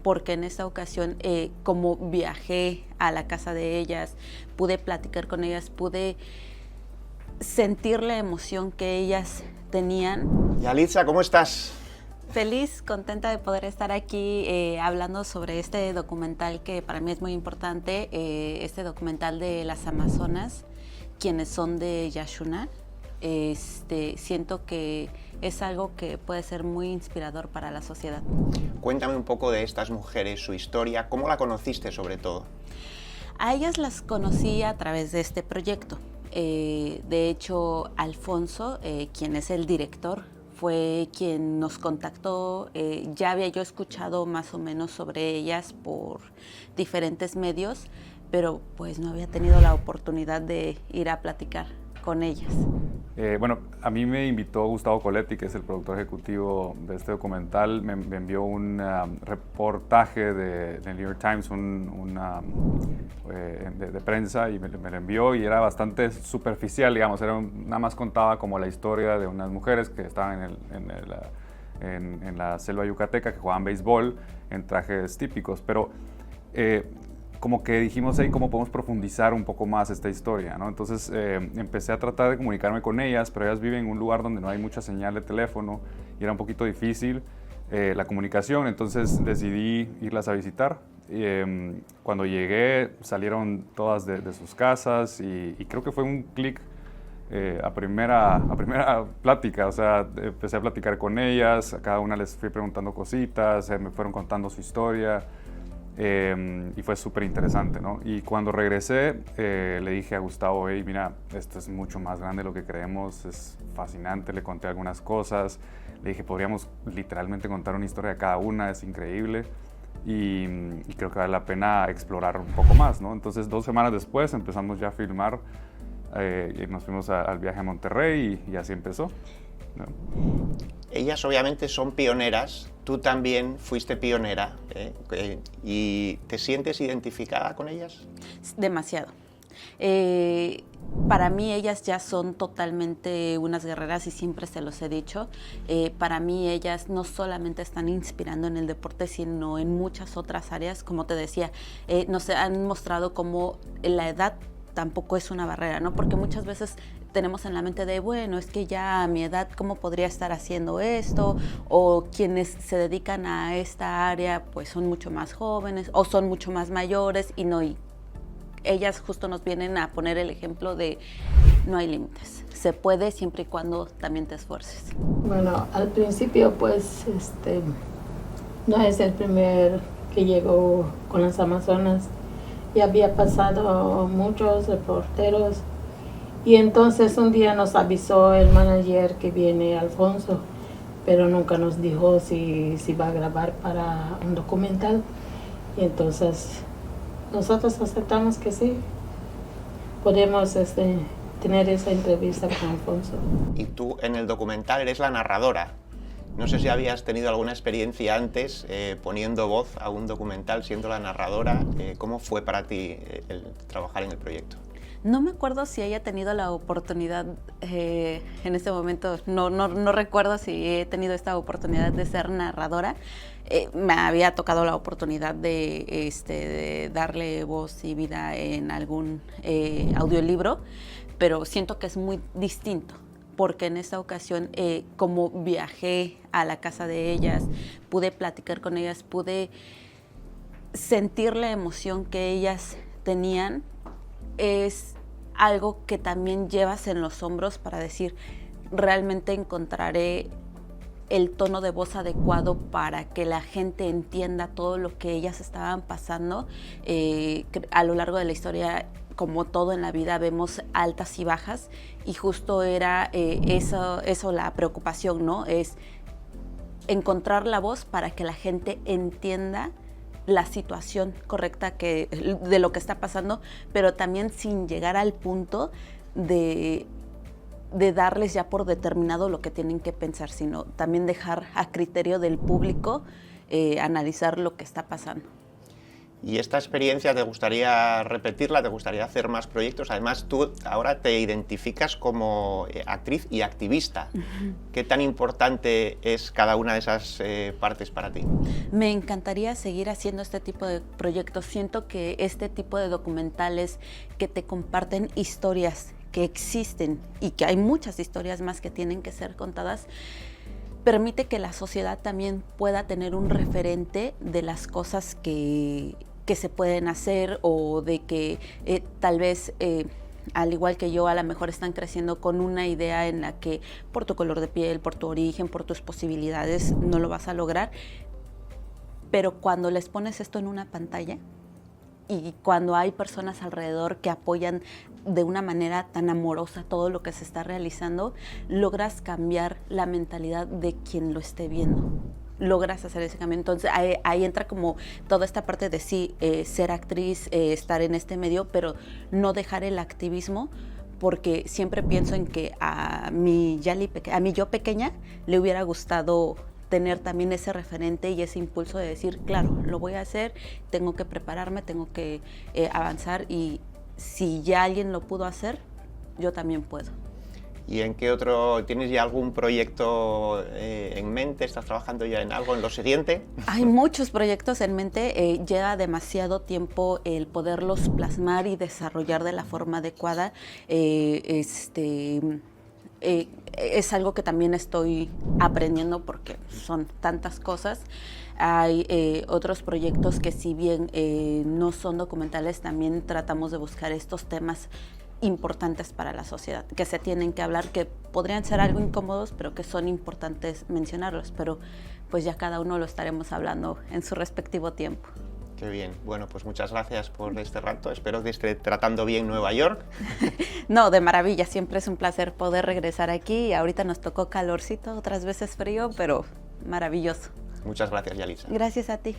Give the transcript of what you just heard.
porque en esta ocasión, como viajé a la casa de ellas, pude platicar con ellas, pude sentir la emoción que ellas tenían. Yalitza, ¿cómo estás? Feliz, contenta de poder estar aquí hablando sobre este documental que para mí es muy importante, este documental de las Amazonas, quienes son de Yaxuna. Siento que es algo que puede ser muy inspirador para la sociedad. Cuéntame un poco de estas mujeres, su historia, ¿cómo la conociste sobre todo? A ellas las conocí a través de este proyecto. De hecho, Alfonso, quien es el director, fue quien nos contactó. Ya había yo escuchado más o menos sobre ellas por diferentes medios, pero pues no había tenido la oportunidad de ir a platicar con ellas. Bueno, a mí me invitó Gustavo Coletti, que es el productor ejecutivo de este documental. Me envió un reportaje del New York Times, de prensa, y me lo envió, y era bastante superficial, digamos. Nada más contaba como la historia de unas mujeres que estaban en la selva yucateca, que jugaban béisbol en trajes típicos, pero como que dijimos, hey, ¿cómo podemos profundizar un poco más esta historia, ¿no? Entonces empecé a tratar de comunicarme con ellas, pero ellas viven en un lugar donde no hay mucha señal de teléfono y era un poquito difícil la comunicación, entonces decidí irlas a visitar. Cuando llegué salieron todas de sus casas y creo que fue un clic a primera plática. O sea, empecé a platicar con ellas, a cada una les fui preguntando cositas, me fueron contando su historia. Y fue súper interesante, ¿no? Y cuando regresé, le dije a Gustavo, hey, mira, esto es mucho más grande de lo que creemos, es fascinante, le conté algunas cosas, le dije, podríamos literalmente contar una historia de cada una, es increíble, y creo que vale la pena explorar un poco más, ¿no? Entonces, 2 semanas después empezamos ya a filmar, y nos fuimos al viaje a Monterrey y así empezó, ¿no? Ellas obviamente son pioneras, tú también fuiste pionera, ¿y te sientes identificada con ellas? Demasiado. Para mí ellas ya son totalmente unas guerreras y siempre se los he dicho. Para mí ellas no solamente están inspirando en el deporte, sino en muchas otras áreas. Como te decía, nos han mostrado cómo la edad tampoco es una barrera, ¿no? Porque muchas veces tenemos en la mente de, bueno, es que ya a mi edad, ¿cómo podría estar haciendo esto? O quienes se dedican a esta área, pues son mucho más jóvenes o son mucho más mayores y ellas justo nos vienen a poner el ejemplo de no hay límites. Se puede siempre y cuando también te esfuerces. Bueno, al principio, pues, no es el primer que llegó con las Amazonas. Ya había pasado muchos reporteros. Y entonces un día nos avisó el manager que viene Alfonso, pero nunca nos dijo si va a grabar para un documental. Y entonces nosotros aceptamos que sí, podemos tener esa entrevista con Alfonso. Y tú en el documental eres la narradora. No sé si habías tenido alguna experiencia antes poniendo voz a un documental, siendo la narradora. ¿Cómo fue para ti el trabajar en el proyecto? No me acuerdo si haya tenido la oportunidad en este momento, no recuerdo si he tenido esta oportunidad de ser narradora. Me había tocado la oportunidad de darle voz y vida en algún audiolibro, pero siento que es muy distinto, porque en esta ocasión, como viajé a la casa de ellas, pude platicar con ellas, pude sentir la emoción que ellas tenían. Es algo que también llevas en los hombros para decir, realmente encontraré el tono de voz adecuado para que la gente entienda todo lo que ellas estaban pasando. A lo largo de la historia, como todo en la vida, vemos altas y bajas, y justo era eso la preocupación, ¿no? Es encontrar la voz para que la gente entienda la situación correcta de lo que está pasando, pero también sin llegar al punto de darles ya por determinado lo que tienen que pensar, sino también dejar a criterio del público analizar lo que está pasando. ¿Y esta experiencia te gustaría repetirla? ¿Te gustaría hacer más proyectos? Además, tú ahora te identificas como actriz y activista. ¿Qué tan importante es cada una de esas partes para ti? Me encantaría seguir haciendo este tipo de proyectos. Siento que este tipo de documentales que te comparten historias que existen y que hay muchas historias más que tienen que ser contadas, permite que la sociedad también pueda tener un referente de las cosas que se pueden hacer o de que tal vez, al igual que yo, a lo mejor están creciendo con una idea en la que por tu color de piel, por tu origen, por tus posibilidades no lo vas a lograr. Pero cuando les pones esto en una pantalla y cuando hay personas alrededor que apoyan de una manera tan amorosa todo lo que se está realizando, logras cambiar la mentalidad de quien lo esté viendo. Logras hacer ese cambio. Entonces ahí entra como toda esta parte de sí, ser actriz, estar en este medio, pero no dejar el activismo, porque siempre pienso en que a mi yo pequeña le hubiera gustado tener también ese referente y ese impulso de decir, claro, lo voy a hacer, tengo que prepararme, tengo que avanzar, y si ya alguien lo pudo hacer, yo también puedo. ¿Y en qué otro, tienes ya algún proyecto en mente? ¿Estás trabajando ya en algo, en lo siguiente? Hay muchos proyectos en mente, lleva demasiado tiempo el poderlos plasmar y desarrollar de la forma adecuada. Es algo que también estoy aprendiendo porque son tantas cosas. Hay otros proyectos que, si bien no son documentales, también tratamos de buscar estos temas importantes para la sociedad, que se tienen que hablar, que podrían ser algo incómodos, pero que son importantes mencionarlos, pero pues ya cada uno lo estaremos hablando en su respectivo tiempo. Qué bien. Bueno, pues muchas gracias por este rato. Espero que esté tratando bien Nueva York. No, de maravilla. Siempre es un placer poder regresar aquí. Ahorita nos tocó calorcito, otras veces frío, pero maravilloso. Muchas gracias, Yalitza. Gracias a ti.